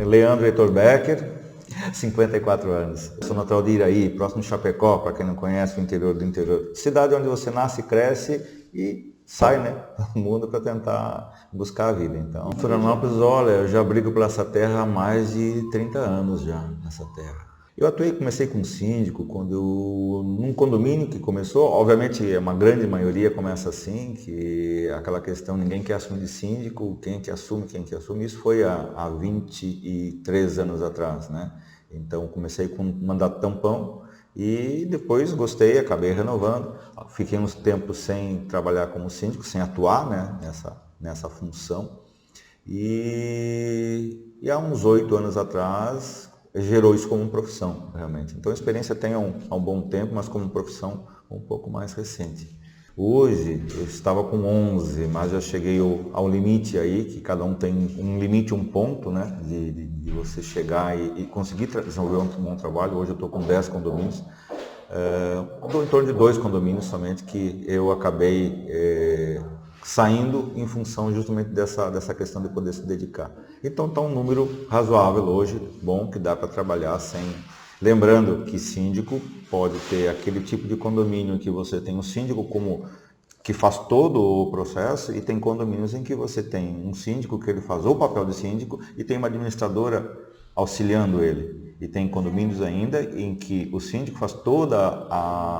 Leandro Heitor Becker, 54 anos. Eu sou natural de Iraí, próximo de Chapecó, para quem não conhece, o interior do interior. Cidade onde você nasce, cresce e sai, né, do mundo para tentar buscar a vida. Então, Florianópolis, olha, eu já brigo por essa terra há mais de 30 anos já, nessa terra. Eu comecei como síndico, num condomínio que começou, obviamente uma grande maioria começa assim, que aquela questão, ninguém quer assumir de síndico, quem que assume, isso foi há 23 anos atrás, né? Então comecei com um mandato tampão e depois gostei, acabei renovando, fiquei uns tempos sem trabalhar como síndico, sem atuar, né, nessa função e há uns 8 anos atrás gerou isso como profissão, realmente. Então a experiência tem há um bom tempo, mas como profissão um pouco mais recente. Hoje eu estava com 11, mas já cheguei ao limite aí, que cada um tem um limite, um ponto, né, de você chegar e conseguir desenvolver um bom trabalho. Hoje eu estou com 10 condomínios, estou em torno de 2 condomínios somente que eu acabei saindo em função justamente dessa questão de poder se dedicar. Então está um número razoável hoje, bom, que dá para trabalhar sem... Lembrando que síndico pode ter aquele tipo de condomínio que você tem um síndico que faz todo o processo e tem condomínios em que você tem um síndico que ele faz o papel de síndico e tem uma administradora auxiliando ele. E tem condomínios ainda em que o síndico faz todo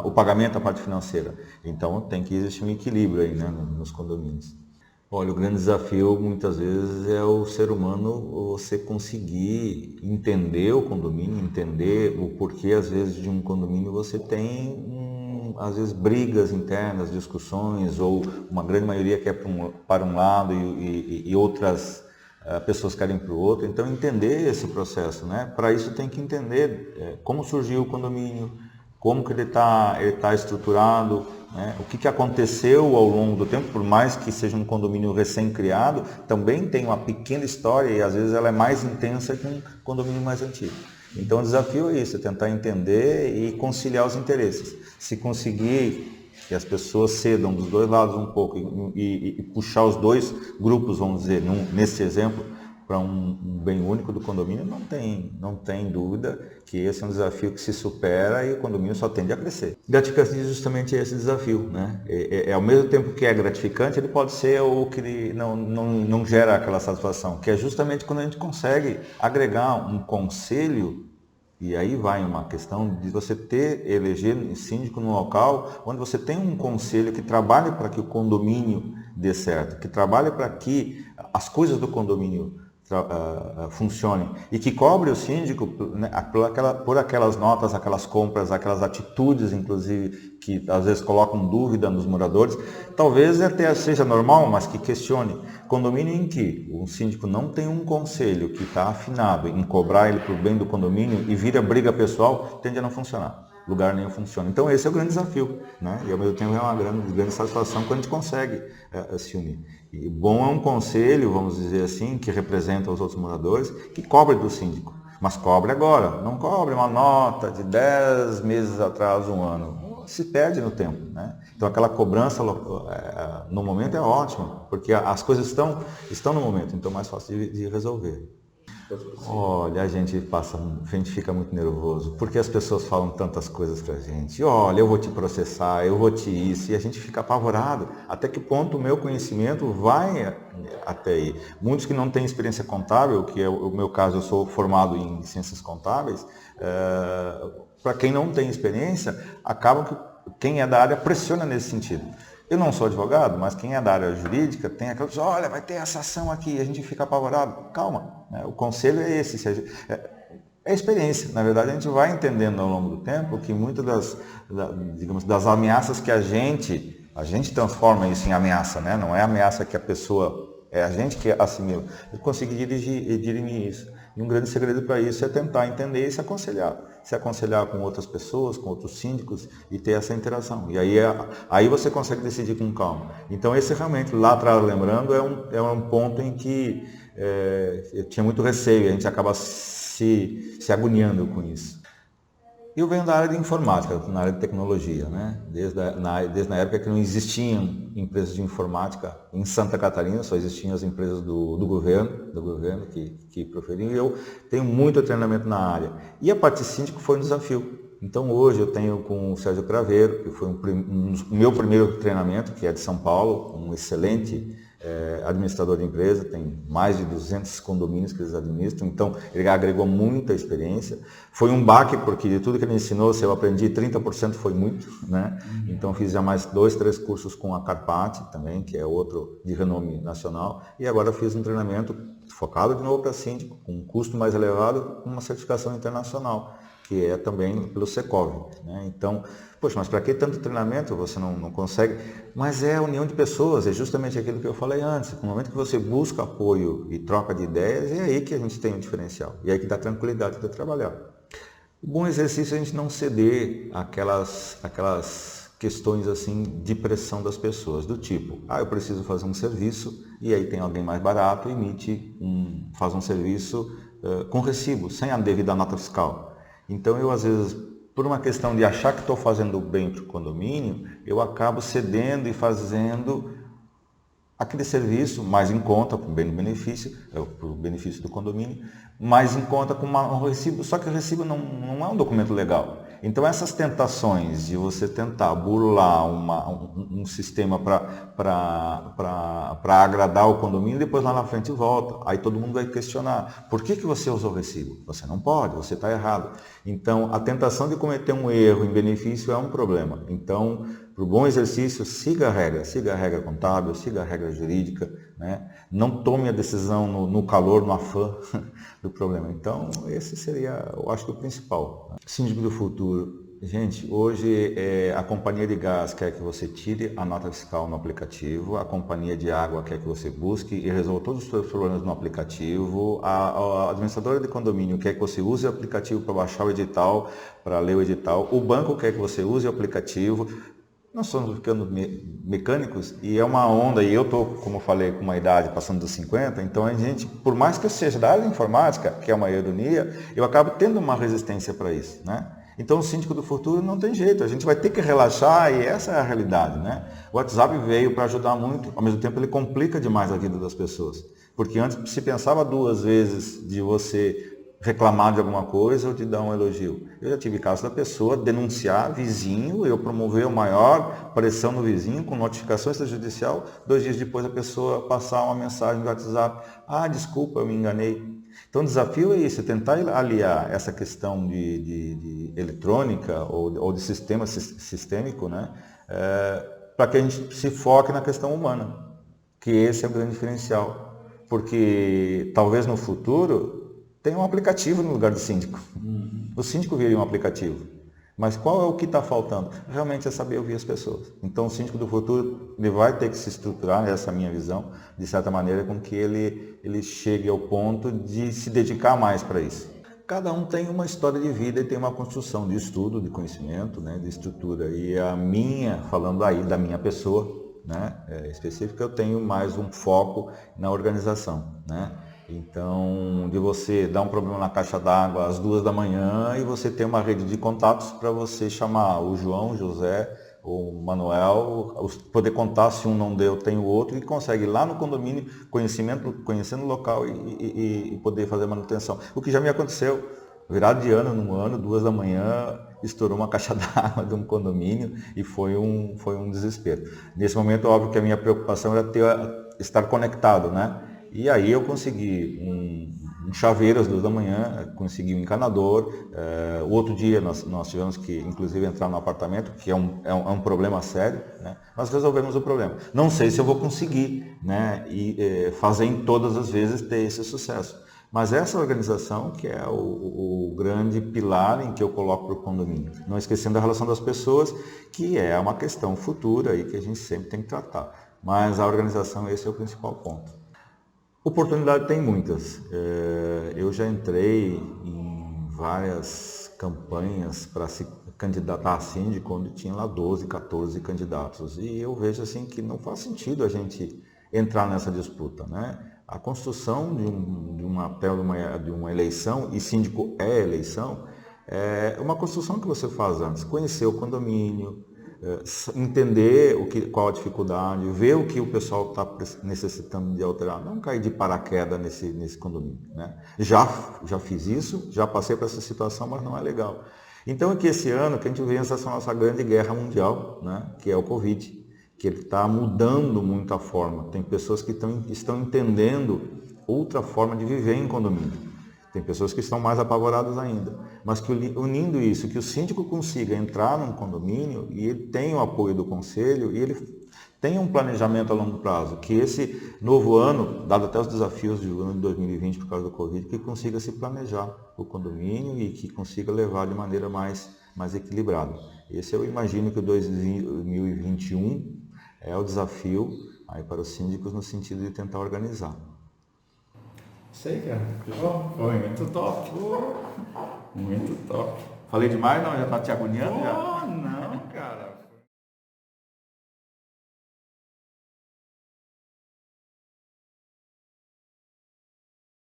o pagamento da parte financeira. Então tem que existir um equilíbrio aí, né, nos condomínios. Olha, o grande desafio muitas vezes é o ser humano, você conseguir entender o condomínio, entender o porquê às vezes de um condomínio você tem às vezes brigas internas, discussões, ou uma grande maioria quer para um lado e outras pessoas querem para o outro. Então entender esse processo, né? Para isso tem que entender como surgiu o condomínio, como que ele tá estruturado, né? O que aconteceu ao longo do tempo, por mais que seja um condomínio recém-criado, também tem uma pequena história e às vezes ela é mais intensa que um condomínio mais antigo. Então o desafio é isso, é tentar entender e conciliar os interesses. Se conseguir que as pessoas cedam dos dois lados um pouco e puxar os dois grupos, vamos dizer, nesse exemplo, para um bem único do condomínio, não tem dúvida que esse é um desafio que se supera e o condomínio só tende a crescer. Gratificante é justamente esse desafio, né? Ao mesmo tempo que é gratificante, ele pode ser o que não gera aquela satisfação, que é justamente quando a gente consegue agregar um conselho. E aí vai uma questão de você eleger síndico num local onde você tem um conselho que trabalhe para que o condomínio dê certo, que trabalhe para que as coisas do condomínio funcionem e que cobre o síndico, né, por aquelas notas, aquelas compras, aquelas atitudes, inclusive, que às vezes colocam dúvida nos moradores. Talvez até seja normal, mas que questione. Condomínio em que o síndico não tem um conselho que está afinado em cobrar ele para o bem do condomínio e vira briga pessoal, tende a não funcionar. Lugar nenhum funciona. Então esse é o grande desafio, né? E ao mesmo tempo é uma grande satisfação quando a gente consegue se unir. E bom é um conselho, vamos dizer assim, que representa os outros moradores, que cobre do síndico. Mas cobre agora, não cobre uma nota de 10 meses atrás, um ano. Se perde no tempo, né? Então aquela cobrança no momento é ótima, porque as coisas estão no momento, então é mais fácil de resolver. Olha, a gente fica muito nervoso, porque as pessoas falam tantas coisas pra gente. Olha, eu vou te processar, eu vou te isso, e a gente fica apavorado. Até que ponto o meu conhecimento vai até aí? Muitos que não têm experiência contábil, que é o meu caso, eu sou formado em ciências contábeis, para quem não tem experiência, acaba que quem é da área pressiona nesse sentido. Eu não sou advogado, mas quem é da área jurídica tem aquela coisa, olha, vai ter essa ação aqui, a gente fica apavorado. Calma, né? O conselho é esse, é experiência. Na verdade, a gente vai entendendo ao longo do tempo que muitas das ameaças que a gente transforma isso em ameaça, né? Não é ameaça que a pessoa, é a gente que assimila. Eu consegui dirimir isso. E um grande segredo para isso é tentar entender e se aconselhar. Se aconselhar com outras pessoas, com outros síndicos e ter essa interação. E aí você consegue decidir com calma. Então esse realmente, lá atrás, lembrando, é um ponto em que eu tinha muito receio. A gente acaba se agoniando com isso. Eu venho da área de informática, na área de tecnologia, né? Desde a época que não existiam empresas de informática em Santa Catarina, só existiam as empresas do governo que proferiam, e eu tenho muito treinamento na área. E a parte síndico foi um desafio. Então hoje eu tenho com o Sérgio Craveiro, que foi o meu primeiro treinamento, que é de São Paulo, um excelente administrador de empresa, tem mais de 200 condomínios que eles administram, então ele agregou muita experiência. Foi um baque, porque de tudo que ele ensinou, se eu aprendi 30% foi muito, né? Então fiz já mais 2, 3 cursos com a Carpati também, que é outro de renome nacional, e agora fiz um treinamento focado de novo para síndico, com um custo mais elevado, com uma certificação internacional, que é também pelo Secov, né? Então, poxa, mas para que tanto treinamento? Você não consegue. Mas é a união de pessoas, é justamente aquilo que eu falei antes. No momento que você busca apoio e troca de ideias, é aí que a gente tem um diferencial. E é aí que dá tranquilidade de trabalhar. O bom exercício é a gente não ceder aquelas questões assim de pressão das pessoas, do tipo, eu preciso fazer um serviço e aí tem alguém mais barato e faz um serviço com recibo, sem a devida nota fiscal. Então eu às vezes, por uma questão de achar que estou fazendo bem para o condomínio, eu acabo cedendo e fazendo aquele serviço mais em conta, para o benefício do condomínio, mais em conta com um recibo, só que o recibo não é um documento legal. Então essas tentações de você tentar burlar um sistema para agradar o condomínio, depois lá na frente volta. Aí todo mundo vai questionar, por que você usou o recibo? Você não pode, você está errado. Então a tentação de cometer um erro em benefício é um problema. Então, para o bom exercício, siga a regra contábil, siga a regra jurídica, né? Não tome a decisão no calor, no afã do problema. Então, esse seria, eu acho que o principal. Síndico do futuro. Gente, hoje a companhia de gás quer que você tire a nota fiscal no aplicativo, a companhia de água quer que você busque e resolva todos os seus problemas no aplicativo, a administradora de condomínio quer que você use o aplicativo para baixar o edital, para ler o edital, o banco quer que você use o aplicativo. Nós estamos ficando mecânicos e é uma onda, e eu estou, como eu falei, com uma idade passando dos 50, então a gente, por mais que eu seja da área de informática, que é uma ironia, eu acabo tendo uma resistência para isso, né? Então o síndico do futuro não tem jeito, a gente vai ter que relaxar e essa é a realidade, né? O WhatsApp veio para ajudar muito, ao mesmo tempo ele complica demais a vida das pessoas, porque antes se pensava 2 vezes de você reclamar de alguma coisa ou de dar um elogio. Eu já tive casos da pessoa denunciar vizinho, eu promover uma maior pressão no vizinho com notificação extrajudicial, 2 dias depois a pessoa passar uma mensagem no WhatsApp, desculpa, eu me enganei. Então o desafio é isso, tentar aliar essa questão de eletrônica ou de sistema sistêmico, né, para que a gente se foque na questão humana, que esse é o grande diferencial. Porque talvez no futuro tem um aplicativo no lugar do síndico. O síndico viria um aplicativo. Mas qual é o que está faltando? Realmente é saber ouvir as pessoas. Então o síndico do futuro ele vai ter que se estruturar, essa é a minha visão, de certa maneira, com que ele chegue ao ponto de se dedicar mais para isso. Cada um tem uma história de vida e tem uma construção de estudo, de conhecimento, né, de estrutura. E a minha, falando aí da minha pessoa, né, específica, eu tenho mais um foco na organização, né? Então, de você dar um problema na caixa d'água às 2 da manhã e você ter uma rede de contatos para você chamar o João, o José, o Manuel, poder contar se um não deu, tem o outro, e consegue ir lá no condomínio, conhecendo o local e poder fazer manutenção. O que já me aconteceu, virado de ano, num ano, 2 da manhã, estourou uma caixa d'água de um condomínio e foi um desespero. Nesse momento, óbvio que a minha preocupação era estar conectado, né? E aí eu consegui um chaveiro às 2 da manhã, consegui um encanador. O outro dia nós tivemos que, inclusive, entrar no apartamento, que é um problema sério, né? Nós resolvemos o problema. Não sei se eu vou conseguir, né, fazer em todas as vezes ter esse sucesso. Mas essa organização que é o grande pilar em que eu coloco para o condomínio. Não esquecendo a relação das pessoas, que é uma questão futura e que a gente sempre tem que tratar. Mas a organização, esse é o principal ponto. Oportunidade tem muitas. Eu já entrei em várias campanhas para se candidatar a síndico, onde tinha lá 12, 14 candidatos. E eu vejo assim que não faz sentido a gente entrar nessa disputa, né? A construção de uma eleição, e síndico é eleição, É uma construção que você faz antes, conhecer o condomínio, entender qual a dificuldade, ver o que o pessoal está necessitando de alterar, não cair de paraquedas nesse condomínio. Né? Já fiz isso, já passei por essa situação, mas não é legal. Então é que esse ano que a gente vê essa nossa grande guerra mundial, né? Que é o Covid, que ele está mudando muito a forma. Tem pessoas que estão entendendo outra forma de viver em condomínio. Tem pessoas que estão mais apavoradas ainda. Mas que unindo isso, que o síndico consiga entrar num condomínio e ele tenha o apoio do conselho e ele tenha um planejamento a longo prazo. Que esse novo ano, dado até os desafios do ano de 2020 por causa do Covid, que consiga se planejar o condomínio e que consiga levar de maneira mais equilibrada. Esse eu imagino que o 2021 é o desafio aí para os síndicos no sentido de tentar organizar. Sei, cara. Foi muito top. Muito top. Falei demais, não? Já tá te agoniando? Oh, não, cara.